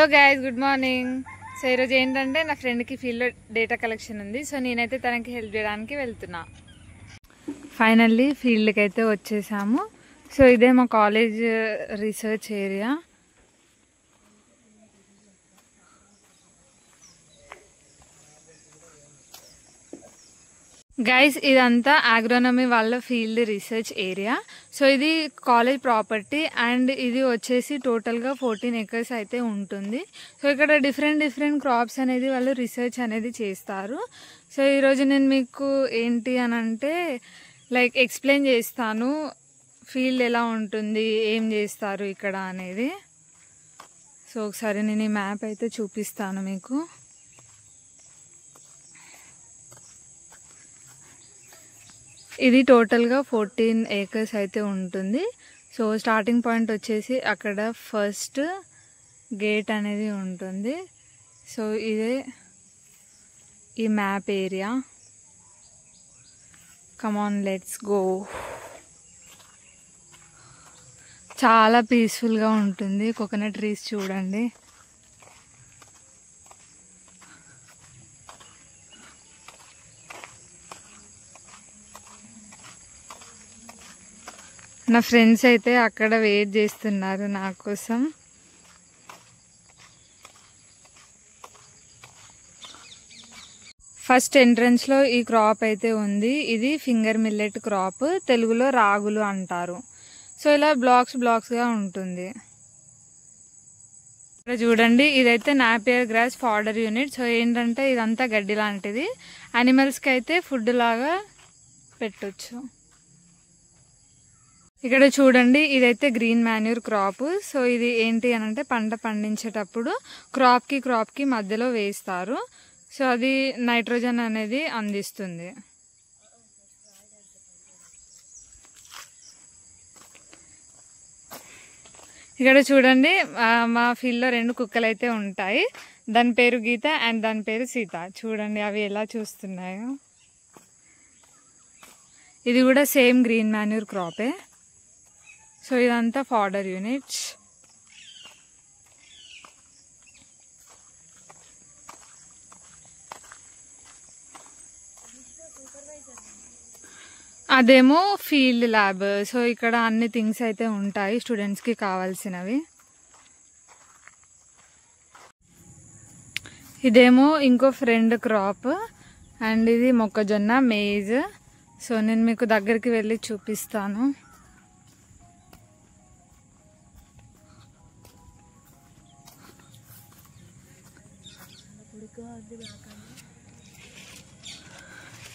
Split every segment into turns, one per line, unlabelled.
Hello guys, good morning. So ఈరోజు ఏంటంటే నా ఫ్రెండ్కి ఫీల్డ్లో డేటా కలెక్షన్ ఉంది. సో నేనైతే తనకి హెల్ప్ చేయడానికి వెళ్తున్నా. ఫైనల్లీ ఫీల్డ్కి అయితే వచ్చేసాము. సో ఇదే మా కాలేజ్ రీసెర్చ్ ఏరియా. గైస్, ఇదంతా అగ్రోనమీ వాళ్ళ ఫీల్డ్ రీసెర్చ్ ఏరియా. సో ఇది కాలేజ్ ప్రాపర్టీ అండ్ ఇది వచ్చేసి టోటల్గా 14 acres అయితే ఉంటుంది. సో ఇక్కడ డిఫరెంట్ క్రాప్స్ అనేది వాళ్ళు రీసెర్చ్ అనేది చేస్తారు. సో ఈరోజు నేను మీకు ఏంటి అని అంటే లైక్ ఎక్స్ప్లెయిన్ చేస్తాను ఫీల్డ్ ఎలా ఉంటుంది, ఏం చేస్తారు ఇక్కడ అనేది. సో ఒకసారి నేను ఈ మ్యాప్ అయితే చూపిస్తాను మీకు. ఇది టోటల్గా 14 acres అయితే ఉంటుంది. సో స్టార్టింగ్ పాయింట్ వచ్చేసి అక్కడ ఫస్ట్ గేట్ అనేది ఉంటుంది. సో ఇదే ఈ map area. Come on, let's go. చాలా పీస్ఫుల్గా ఉంటుంది. కోకోనట్ ట్రీస్ చూడండి. నా ఫ్రెండ్స్ అయితే అక్కడ వెయిట్ చేస్తున్నారు నా కోసం. ఫస్ట్ ఎంట్రన్స్లో ఈ క్రాప్ అయితే ఉంది. ఇది ఫింగర్ మిల్లెట్ క్రాప్, తెలుగులో రాగులు అంటారు. సో ఇలా బ్లాక్స్గా ఉంటుంది. ఇక్కడ చూడండి, ఇదైతే Napier grass fodder unit. So ఏంటంటే ఇదంతా గడ్డి లాంటిది, యానిమల్స్కి అయితే ఫుడ్ లాగా పెట్టొచ్చు. ఇక్కడ చూడండి, ఇదైతే గ్రీన్ మాన్యూర్ క్రాప్. సో ఇది ఏంటి అని అంటే పంట పండించేటప్పుడు క్రాప్కి మధ్యలో వేస్తారు. సో అది నైట్రోజన్ అనేది అందిస్తుంది. ఇక్కడ చూడండి, మా ఫీల్డ్లో 2 కుక్కలు అయితే ఉంటాయి. దాని పేరు గీత అండ్ దాని పేరు సీత. చూడండి అవి ఎలా చూస్తున్నాయో. ఇది కూడా సేమ్ గ్రీన్ మాన్యూర్ క్రాపే. సో ఇదంతా ఫాడర్ యూనిట్స్. అదేమో ఫీల్డ్ ల్యాబ్. సో ఇక్కడ అన్ని థింగ్స్ అయితే ఉంటాయి స్టూడెంట్స్కి కావాల్సినవి. ఇదేమో ఇంకో ఫ్రెండ్ క్రాప్ అండ్ ఇది మొక్కజొన్న మేజ్. సో నేను మీకు దగ్గరికి వెళ్ళి చూపిస్తాను.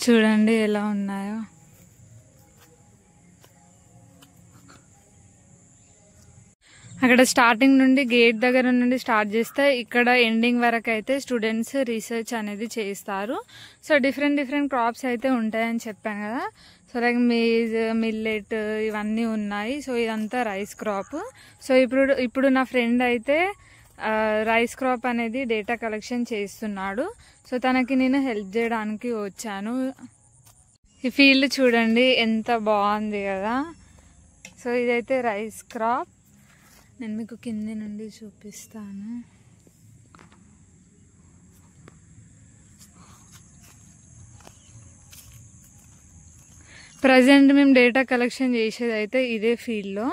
చూడండి ఎలా ఉన్నాయో. అక్కడ స్టార్టింగ్ నుండి గేట్ దగ్గర నుండి స్టార్ట్ చేస్తే ఇక్కడ ఎండింగ్ వరకు అయితే స్టూడెంట్స్ రీసెర్చ్ అనేది చేస్తారు. సో డిఫరెంట్ క్రాప్స్ అయితే ఉంటాయని చెప్పాను కదా. సో లైక్ మేజ్, మిల్లెట్ ఇవన్నీ ఉన్నాయి. సో ఇదంతా రైస్ క్రాప్. సో ఇప్పుడు నా ఫ్రెండ్ అయితే రైస్ క్రాప్ అనేది డేటా కలెక్షన్ చేస్తున్నాడు. సో తనకి నేను హెల్ప్ చేయడానికి వచ్చాను. ఈ ఫీల్డ్ చూడండి ఎంత బాగుంది కదా. సో ఇదైతే రైస్ క్రాప్. నేను మీకు కింది నుండి చూపిస్తాను. ప్రజెంట్ మేము డేటా కలెక్షన్ చేసేది అయితే ఇదే ఫీల్డ్లో.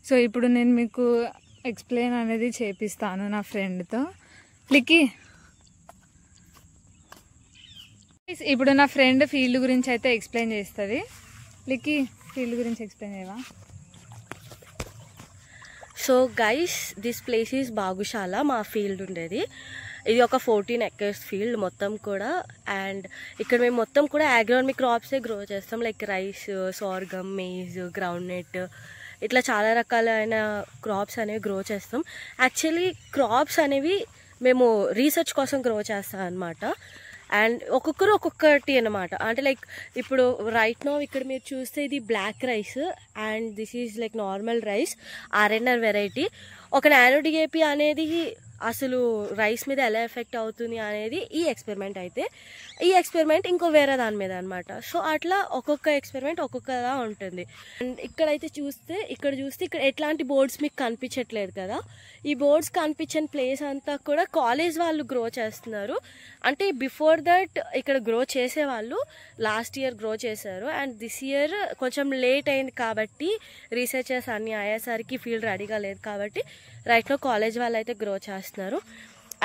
సో ఇప్పుడు నేను మీకు ఎక్స్ప్లెయిన్ అనేది చేపిస్తాను నా ఫ్రెండ్తో. లికి, ఇప్పుడు నా ఫ్రెండ్ ఫీల్డ్ గురించి అయితే ఎక్స్ప్లెయిన్ చేస్తుంది. లికి, ఫీల్డ్ గురించి ఎక్స్ప్లెయిన్ చేయవా?
So guys, this place is బాగుశాల. మా ఫీల్డ్ ఉండేది. ఇది ఒక 14 acres ఫీల్డ్ మొత్తం కూడా. అండ్ ఇక్కడ మేము మొత్తం కూడా అగ్రోనమీ క్రాప్సే గ్రో చేస్తాం. Like rice, sorghum, maize, groundnut, ఇట్లా చాలా రకాలైన క్రాప్స్ అనేవి గ్రో చేస్తాం. యాక్చువల్లీ క్రాప్స్ అనేవి మేము రీసెర్చ్ కోసం గ్రో చేస్తాం అనమాట. అండ్ ఒక్కొక్కరు ఒక్కొక్కటి అనమాట. అంటే లైక్ ఇప్పుడు రైట్ నో ఇక్కడ మీరు చూస్తే ఇది black rice and this is like normal rice, RNR variety. ఒక నానో డిఏపి అనేది అసలు రైస్ మీద ఎలా ఎఫెక్ట్ అవుతుంది అనేది ఈ ఎక్స్పెరిమెంట్ ఇంకో వేరే దాని మీద అనమాట. సో అట్లా ఒక్కొక్క ఎక్స్పెరిమెంట్ ఒక్కొక్కలా ఉంటుంది. అండ్ ఇక్కడ చూస్తే ఇక్కడ ఎట్లాంటి బోర్డ్స్ మీకు కనిపించట్లేదు కదా, ఈ బోర్డ్స్ కనిపించిన ప్లేస్ అంతా కూడా కాలేజ్ వాళ్ళు గ్రో చేస్తున్నారు. అంటే బిఫోర్ దట్ ఇక్కడ గ్రో చేసేవాళ్ళు లాస్ట్ ఇయర్ గ్రో చేశారు, అండ్ దిస్ ఇయర్ కొంచెం లేట్ అయింది కాబట్టి రీసెర్చర్స్ అన్నీ అయ్యేసరికి ఫీల్డ్ రెడీగా లేదు కాబట్టి రైట్ నో కాలేజ్ వాళ్ళు అయితే గ్రో చేస్తున్నారు.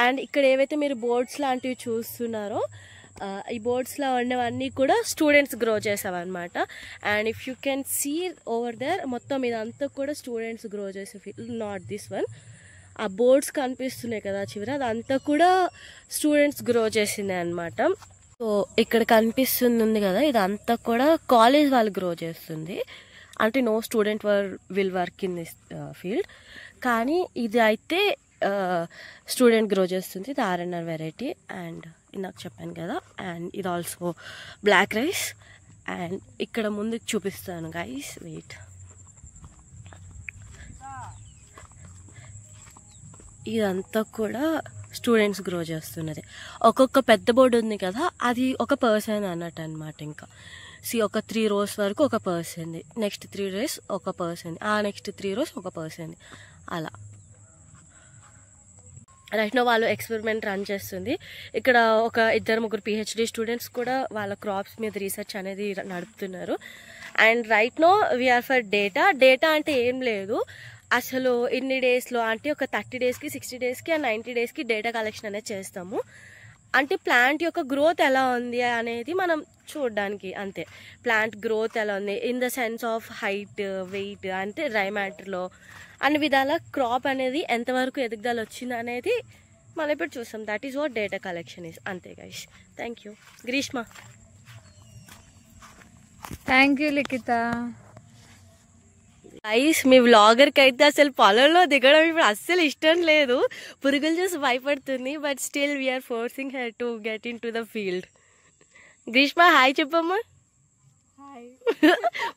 అండ్ ఇక్కడ ఏవైతే మీరు బోర్డ్స్ లాంటివి చూస్తున్నారో ఈ బోర్డ్స్లో ఉన్నవన్నీ కూడా స్టూడెంట్స్ గ్రో చేసావన్నమాట. And if you can see over there మొత్తం ఇదంతా కూడా స్టూడెంట్స్ గ్రో చేసే ఫీల్డ్, నాట్ దిస్ వన్. ఆ బోర్డ్స్ కనిపిస్తున్నాయి కదా చివర, అదంతా కూడా స్టూడెంట్స్ గ్రో చేసిందే అనమాట. సో ఇక్కడ కనిపిస్తుంది కదా, ఇదంతా కూడా కాలేజ్ వాళ్ళు గ్రో చేస్తుంది. అంటే no student will work in this field, కానీ ఇది అయితే స్టూడెంట్ గ్రో చేస్తుంది. ఇది RNR వెరైటీ అండ్ ఇందాక చెప్పాను కదా. అండ్ ఇది ఆల్సో బ్లాక్ రైస్. అండ్ ఇక్కడ ముందుకు చూపిస్తాను గైస్, వెయిట్. ఇదంతా కూడా స్టూడెంట్స్ గ్రో చేస్తున్నది. ఒక్కొక్క పెద్ద బోర్డు ఉంది కదా, అది ఒక పర్సన్ అన్నట్టు అనమాట. ఇంకా ఒక 3 rows వరకు ఒక పర్సన్, నెక్స్ట్ 3 rows ఒక పర్సన్, ఆ నెక్స్ట్ 3 rows ఒక పర్సన్, అలా రైట్ నో వాళ్ళు ఎక్స్పెరిమెంట్ రన్ చేస్తుంది. ఇక్కడ ఒక 2-3 PhD స్టూడెంట్స్ కూడా వాళ్ళ క్రాప్స్ మీద రీసెర్చ్ అనేది నడుపుతున్నారు. And right now we're for data అంటే ఏం లేదు, అసలు ఇన్ని డేస్లో అంటే ఒక 30 daysకి 60 daysకి అండ్ 90 daysకి డేటా కలెక్షన్ అనేది చేస్తాము. అంటే ప్లాంట్ యొక్క గ్రోత్ ఎలా ఉంది అనేది మనం చూడడానికి, అంతే. ప్లాంట్ గ్రోత్ ఎలా ఉంది in the sense of height, weight, అంటే డ్రై మ్యాటర్లో అన్ని విధాల క్రాప్ అనేది ఎంతవరకు ఎదుగుదల వచ్చింది అనేది మనం ఇప్పుడు చూస్తాం. That is what data collection is. అంతే guys, thank you. Greeshma.
Thank you Likhitha.
Guys మీ వ్లాగర్కి అయితే అసలు పొలంలో దిగడం ఇప్పుడు అస్సలు ఇష్టం లేదు, పురుగులు చూసి భయపడుతుంది. But still we're forcing her to get into the field. Greeshma hi చెప్పమ్మా.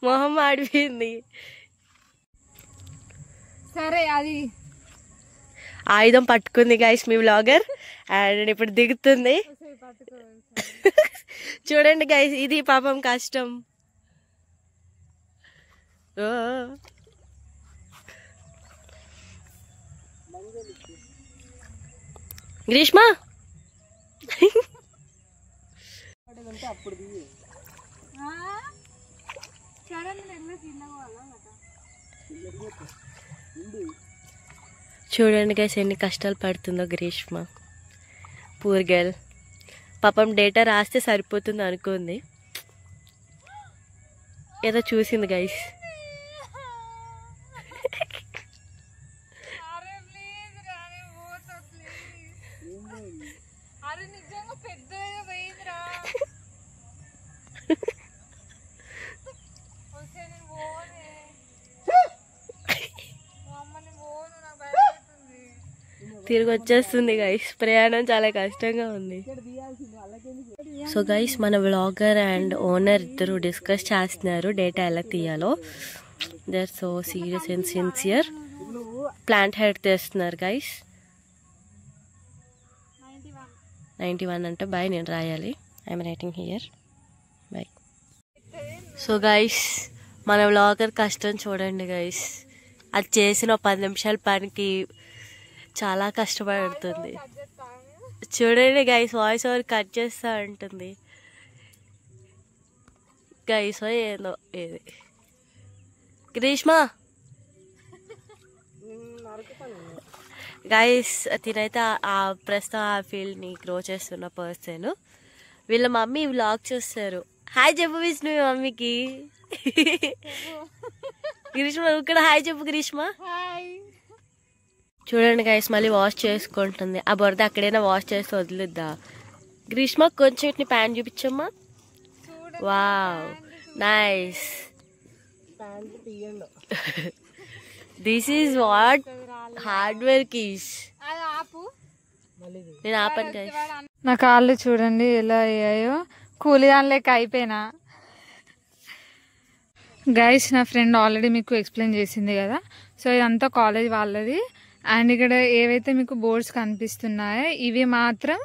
మొహం ఆడిపోయింది.
సరే, అది
ఆయుధం పట్టుకుంది గైస్ మీ వ్లాగర్. అండ్ ఇప్పుడు దిగుతుంది. చూడండి గైస్, ఇది పాపం కష్టం. గ్రీష్మ చూడండి గైస్ ఎన్ని కష్టాలు పడుతుందో గ్రీష్మ. Poor girl. పాపం డేటా రాస్తే సరిపోతుంది అనుకుంది, ఏదో చూసింది గైస్. తిరిగి వచ్చేస్తుంది గైస్, ప్రయాణం చాలా కష్టంగా ఉంది. సో గైస్ మన వ్లాగర్ అండ్ ఓనర్ ఇద్దరు డిస్కస్ చేస్తున్నారు డేటా ఎలా తీయాలో. They are so serious and sincere. Plant head తెస్తున్నారు గైస్. 91 అంటే బై, నేను రాయాలి. I'm writing here bye. So guys మన వ్లాగర్ కష్టం చూడండి గైస్. అది చేసిన 10 నిమిషాల పనికి చాలా కష్టపడుతుంది. చూడండి గైస్, వాయిస్ ఓవర్ కట్ చేస్తా ఉంటుంది గైస్. ఏదో ఏది గ్రీష్మ గైస్, తినైతే ఆ ప్రస్తుతం ఆ ఫీల్డ్ని గ్రో చేస్తున్న పర్సన్. వీళ్ళ మమ్మీ వ్లాగ్ చూస్తారు. హాయ్ చెప్పు విష్ణు మీ మమ్మీకి. గ్రీష్మ ఇక్కడ హాయ్ చెప్పు గ్రీష్మ. చూడండి గైస్ మళ్ళీ వాష్ చేసుకుంటుంది. ఆ బురద అక్కడైనా వాష్ చేసి వదిలేద్దా. గ్రీష్మ కొంచెం ఇట్ని ప్యాంట్ చూపించమ్మా. Wow nice. This is what hard work is. నేను ఆపను గైస్.
నా కాళ్ళు చూడండి ఎలా అయ్యాయో, కూలిదాని లెక్క అయిపోయినా. గైస్ నా ఫ్రెండ్ ఆల్రెడీ మీకు ఎక్స్ప్లెయిన్ చేసింది కదా. సో ఇదంతా కాలేజ్ వాళ్ళది. అండ్ ఇక్కడ ఏవైతే మీకు బోర్డ్స్ కనిపిస్తున్నాయో ఇవి మాత్రం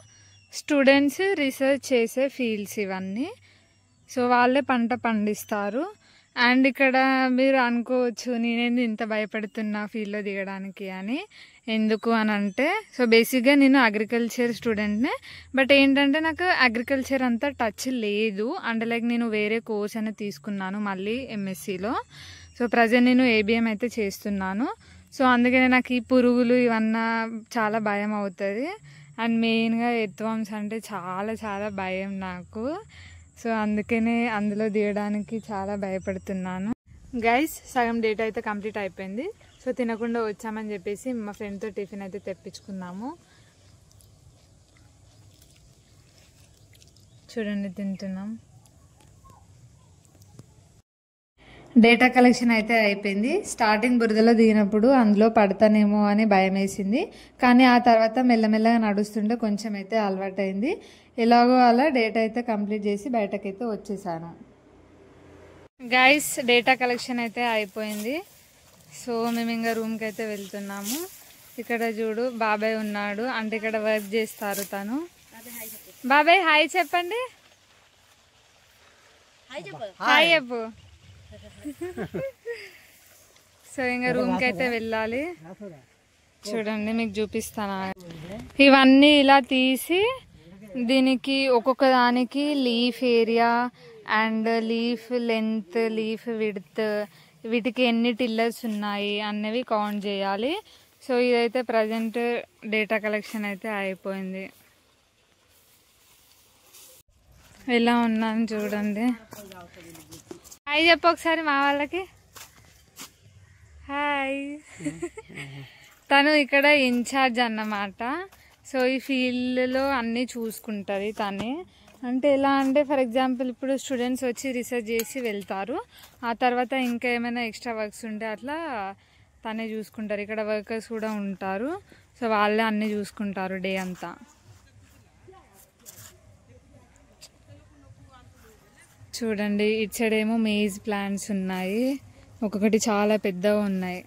స్టూడెంట్స్ రీసెర్చ్ చేసే ఫీల్డ్స్ ఇవన్నీ. సో వాళ్ళే పంట పండిస్తారు. అండ్ ఇక్కడ మీరు అనుకోవచ్చు నేనేంది ఇంత భయపడుతున్నా ఫీల్డ్లో దిగడానికి అని. ఎందుకు అని అంటే, సో బేసిక్గా నేను అగ్రికల్చర్ స్టూడెంట్నే. బట్ ఏంటంటే నాకు అగ్రికల్చర్ అంతా టచ్ లేదు. అంటే లైక్ నేను వేరే కోర్స్ అనేది తీసుకున్నాను మళ్ళీ ఎంఎస్సిలో. సో ప్రజెంట్ నేను ఏబిఎం అయితే చేస్తున్నాను. సో అందుకనే నాకు ఈ పురుగులు ఇవన్నా చాలా భయం అవుతుంది. అండ్ మెయిన్గా ఎర్త్వార్మ్స్ అంటే చాలా చాలా భయం నాకు. సో అందుకనే అందులో దిగడానికి చాలా భయపడుతున్నాను. గైస్ సగం డేట్ అయితే కంప్లీట్ అయిపోయింది. సో తినకుండా వచ్చామని చెప్పేసి మా ఫ్రెండ్తో టిఫిన్ అయితే తెప్పించుకున్నాము. చూడండి తింటున్నాం. డేటా కలెక్షన్ అయితే అయిపోయింది. స్టార్టింగ్ బురదలో దిగినప్పుడు అందులో పడతానేమో అని భయం వేసింది. కానీ ఆ తర్వాత మెల్లమెల్లగా నడుస్తుంటే కొంచెం అయితే అలవాటైంది. ఎలాగో అలా డేటా అయితే కంప్లీట్ చేసి బయటకైతే వచ్చేసాను. గైస్ డేటా కలెక్షన్ అయితే అయిపోయింది. సో మేము ఇంకా రూమ్కి అయితే వెళ్తున్నాము. ఇక్కడ చూడు బాబాయ్ ఉన్నాడు. అంటే ఇక్కడ వర్క్ చేస్తారు తను. బాబాయ్ హాయ్ చెప్పండి. హాయ్ చెప్పు. సో ఇంకా రూమ్కి అయితే వెళ్ళాలి. చూడండి మీకు చూపిస్తాను. ఇవన్నీ ఇలా తీసి దీనికి ఒక్కొక్క దానికి leaf area and leaf length, leaf width, వీటికి ఎన్ని టిల్లర్స్ ఉన్నాయి అన్నవి కౌంట్ చేయాలి. సో ఇదైతే ప్రజెంట్ డేటా కలెక్షన్ అయితే అయిపోయింది. ఎలా ఉన్నాను చూడండి. హాయ్ చెప్పు ఒకసారి మా వాళ్ళకి. హాయ్. తను ఇక్కడ ఇన్ఛార్జ్ అన్నమాట. సో ఈ ఫీల్డ్లో అన్నీ చూసుకుంటుంది తనే. అంటే ఎలా అంటే ఫర్ ఎగ్జాంపుల్ ఇప్పుడు స్టూడెంట్స్ వచ్చి రీసెర్చ్ చేసి వెళ్తారు. ఆ తర్వాత ఇంకా ఏమైనా ఎక్స్ట్రా వర్క్స్ ఉంటే అట్లా తనే చూసుకుంటారు. ఇక్కడ వర్కర్స్ కూడా ఉంటారు. సో వాళ్ళే అన్నీ చూసుకుంటారు డే అంతా. చూడండి ఇటు సైడ్ ఏమో మేజ్ ప్లాంట్స్ ఉన్నాయి. ఒక్కొక్కటి చాలా పెద్దగా ఉన్నాయి.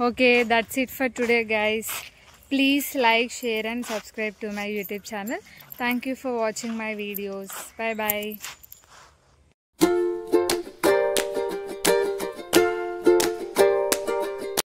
Okay that's it for today guys. Please like, share and subscribe to my YouTube channel. Thank you for watching my videos. Bye bye.